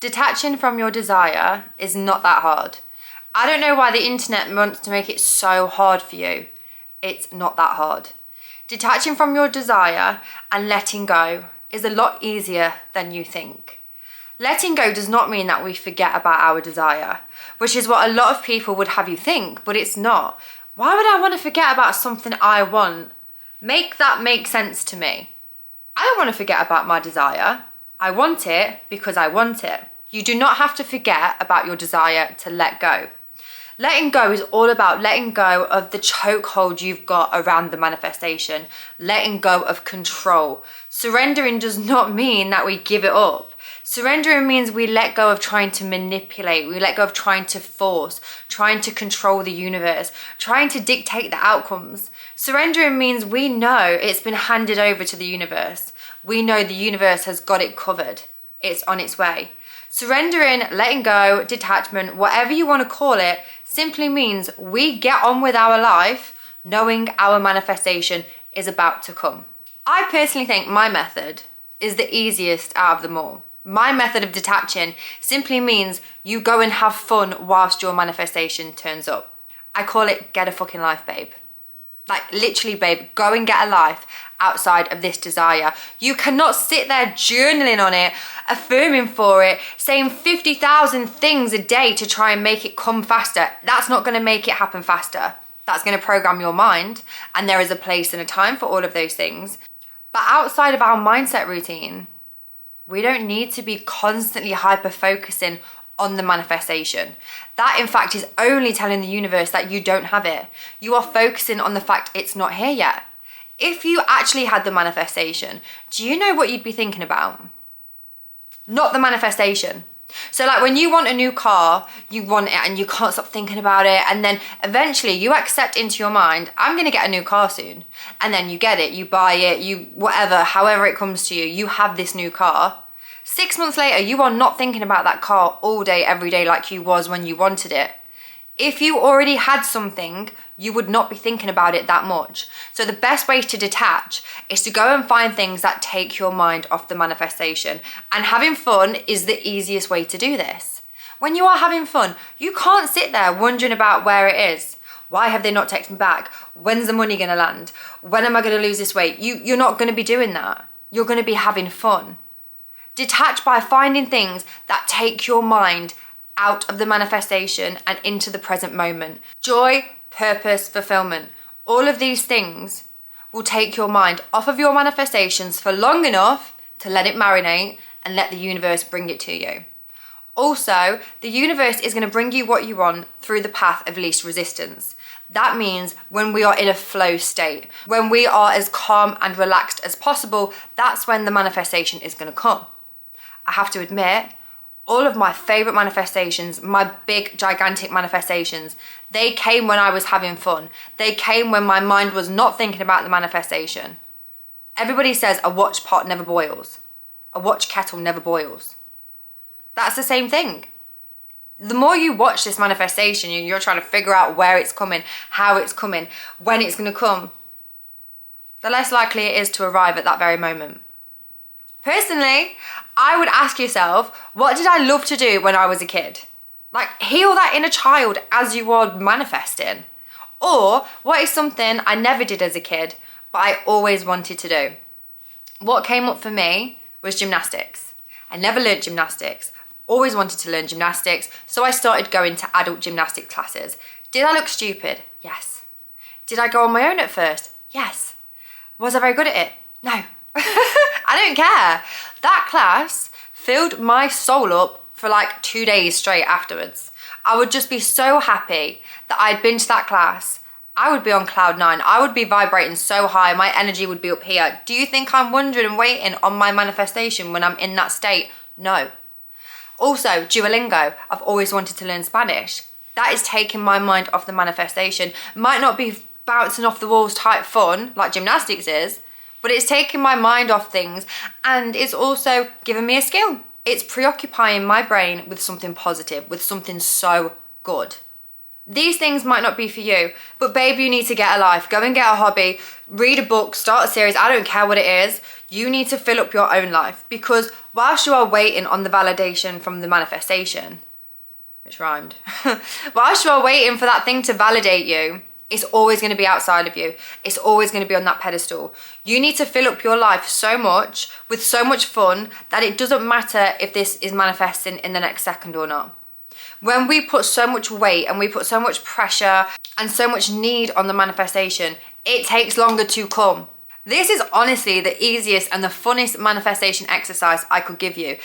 Detaching from your desire is not that hard. I don't know why the internet wants to make it so hard for you. It's not that hard. Detaching from your desire and letting go is a lot easier than you think. Letting go does not mean that we forget about our desire, which is what a lot of people would have you think, but it's not. Why would I want to forget about something I want? Make that make sense to me. I don't want to forget about my desire. I want it because I want it. You do not have to forget about your desire to let go. Letting go is all about letting go of the chokehold you've got around the manifestation, letting go of control. Surrendering does not mean that we give it up. Surrendering means we let go of trying to manipulate, we let go of trying to force, trying to control the universe, trying to dictate the outcomes. Surrendering means we know it's been handed over to the universe. We know the universe has got it covered. It's on its way. Surrendering, letting go, detachment, whatever you want to call it, simply means we get on with our life knowing our manifestation is about to come. I personally think my method is the easiest out of them all. My method of detaching simply means you go and have fun whilst your manifestation turns up. I call it get a fucking life, babe. Like literally, babe, go and get a life outside of this desire. You cannot sit there journaling on it, affirming for it, saying 50,000 things a day to try and make it come faster. That's not going to make it happen faster. That's going to program your mind, and there is a place and a time for all of those things. But outside of our mindset routine, we don't need to be constantly hyper-focusing on the manifestation. That, in fact, is only telling the universe that you don't have it. You are focusing on the fact it's not here yet. If you actually had the manifestation, do you know what you'd be thinking about? Not the manifestation. So like when you want a new car, you want it and you can't stop thinking about it, and then eventually you accept into your mind, I'm gonna get a new car soon. And then you get it, you buy it, you whatever, however it comes to you, you have this new car. 6 months later, you are not thinking about that car all day, every day like you was when you wanted it. If you already had something, you would not be thinking about it that much. So the best way to detach is to go and find things that take your mind off the manifestation. And having fun is the easiest way to do this. When you are having fun, you can't sit there wondering about where it is. Why have they not texted me back? When's the money gonna land? When am I gonna lose this weight? You're not gonna be doing that. You're gonna be having fun. Detach by finding things that take your mind out of the manifestation and into the present moment. Joy, purpose, fulfillment. All of these things will take your mind off of your manifestations for long enough to let it marinate and let the universe bring it to you. Also, the universe is going to bring you what you want through the path of least resistance. That means when we are in a flow state, when we are as calm and relaxed as possible, that's when the manifestation is going to come. I have to admit, all of my favorite manifestations, my big, gigantic manifestations, they came when I was having fun. They came when my mind was not thinking about the manifestation. Everybody says a watch pot never boils. A watch kettle never boils. That's the same thing. The more you watch this manifestation, you're trying to figure out where it's coming, how it's coming, when it's going to come, the less likely it is to arrive at that very moment. Personally, I would ask yourself, what did I love to do when I was a kid? Like, heal that inner child as you are manifesting. Or, what is something I never did as a kid, but I always wanted to do? What came up for me was gymnastics. I never learned gymnastics, always wanted to learn gymnastics, so I started going to adult gymnastics classes. Did I look stupid? Yes. Did I go on my own at first? Yes. Was I very good at it? No. I don't care. That class filled my soul up for like 2 days straight afterwards. I would just be so happy that I'd been to that class. I would be on cloud 9. I would be vibrating so high. My energy would be up here. Do you think I'm wondering and waiting on my manifestation when I'm in that state? No. Also, Duolingo. I've always wanted to learn Spanish. That is taking my mind off the manifestation. Might not be bouncing off the walls type fun like gymnastics is, but it's taking my mind off things, and it's also giving me a skill. It's preoccupying my brain with something positive, with something so good. These things might not be for you, but babe, you need to get a life. Go and get a hobby, read a book, start a series, I don't care what it is. You need to fill up your own life, because whilst you are waiting on the validation from the manifestation, which rhymed, whilst you are waiting for that thing to validate you, it's always going to be outside of you. It's always going to be on that pedestal. You need to fill up your life so much with so much fun that it doesn't matter if this is manifesting in the next second or not. When we put so much weight and we put so much pressure and so much need on the manifestation, it takes longer to come. This is honestly the easiest and the funnest manifestation exercise I could give you.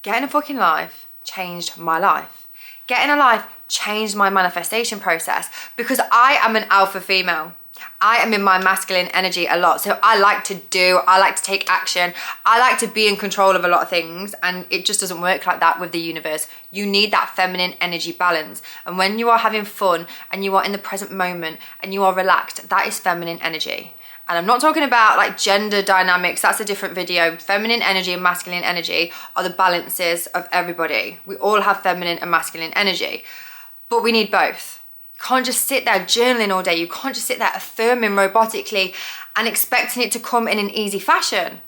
Getting a fucking life changed my life. Getting a life changed my manifestation process, because I am an alpha female. I am in my masculine energy a lot. So I like to do, I like to take action. I like to be in control of a lot of things, and it just doesn't work like that with the universe. You need that feminine energy balance. And when you are having fun and you are in the present moment and you are relaxed, that is feminine energy. And I'm not talking about like gender dynamics, that's a different video. Feminine energy and masculine energy are the balances of everybody. We all have feminine and masculine energy, but we need both. You can't just sit there journaling all day. You can't just sit there affirming robotically and expecting it to come in an easy fashion.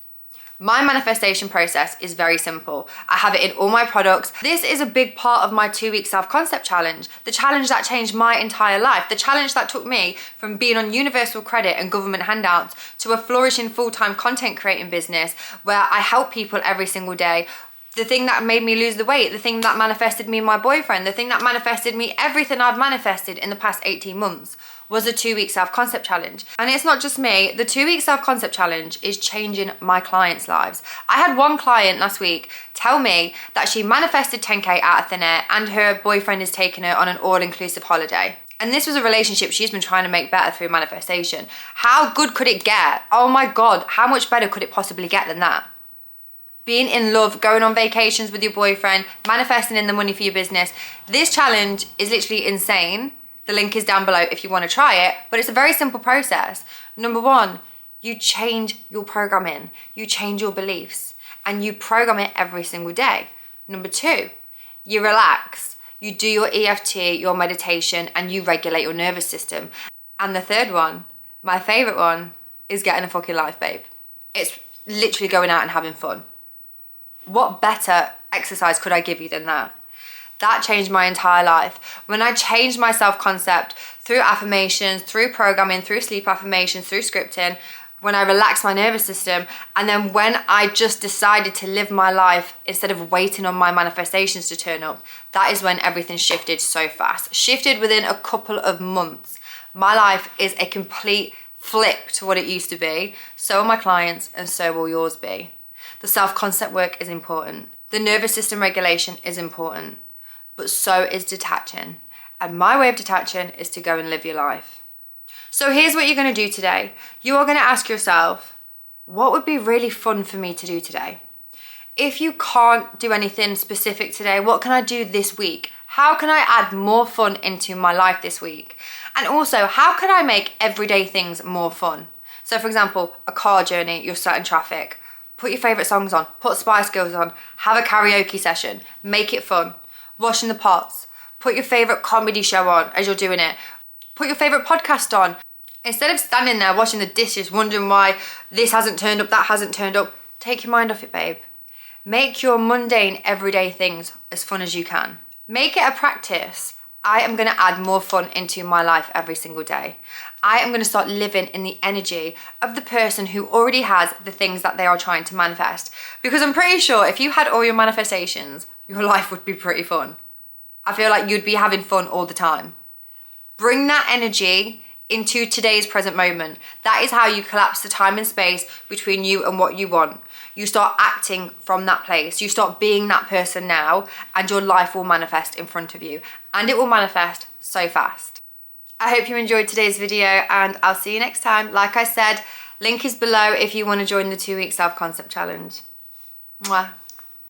My manifestation process is very simple. I have it in all my products. This is a big part of my 2-week self-concept challenge. The challenge that changed my entire life. The challenge that took me from being on universal credit and government handouts to a flourishing full-time content creating business where I help people every single day. The thing that made me lose the weight, the thing that manifested me my boyfriend, the thing that manifested me everything I've manifested in the past 18 months was a 2-week self-concept challenge. And it's not just me, the 2-week self-concept challenge is changing my clients' lives. I had one client last week tell me that she manifested 10K out of thin air and her boyfriend is taking her on an all-inclusive holiday. And this was a relationship she's been trying to make better through manifestation. How good could it get? Oh my God, how much better could it possibly get than that? Being in love, going on vacations with your boyfriend, manifesting in the money for your business. This challenge is literally insane. The link is down below if you want to try it, but it's a very simple process. Number one, you change your programming, you change your beliefs, and you program it every single day. Number two, you relax, you do your EFT, your meditation, and you regulate your nervous system. And the third one, my favorite one, is getting a fucking life, babe. It's literally going out and having fun. What better exercise could I give you than that? That changed my entire life. When I changed my self-concept through affirmations, through programming, through sleep affirmations, through scripting, when I relaxed my nervous system, and then when I just decided to live my life instead of waiting on my manifestations to turn up, that is when everything shifted so fast. Shifted within a couple of months. My life is a complete flip to what it used to be. So are my clients, and so will yours be. The self-concept work is important. The nervous system regulation is important. But so is detaching. And my way of detaching is to go and live your life. So here's what you're going to do today. You are going to ask yourself, what would be really fun for me to do today? If you can't do anything specific today, what can I do this week? How can I add more fun into my life this week? And also, how can I make everyday things more fun? So for example, a car journey, you're stuck in traffic. Put your favourite songs on, put Spice Girls on, have a karaoke session, make it fun. Washing the pots, put your favourite comedy show on as you're doing it. Put your favourite podcast on. Instead of standing there washing the dishes, wondering why this hasn't turned up, that hasn't turned up, take your mind off it, babe. Make your mundane, everyday things as fun as you can. Make it a practice. I am going to add more fun into my life every single day. I am going to start living in the energy of the person who already has the things that they are trying to manifest. Because I'm pretty sure if you had all your manifestations, your life would be pretty fun. I feel like you'd be having fun all the time. Bring that energy into today's present moment. That is how you collapse the time and space between you and what you want. You start acting from that place. You start being that person now, and your life will manifest in front of you. And it will manifest so fast. I hope you enjoyed today's video, and I'll see you next time. Like I said, link is below if you want to join the 2-week self-concept challenge. Mwah.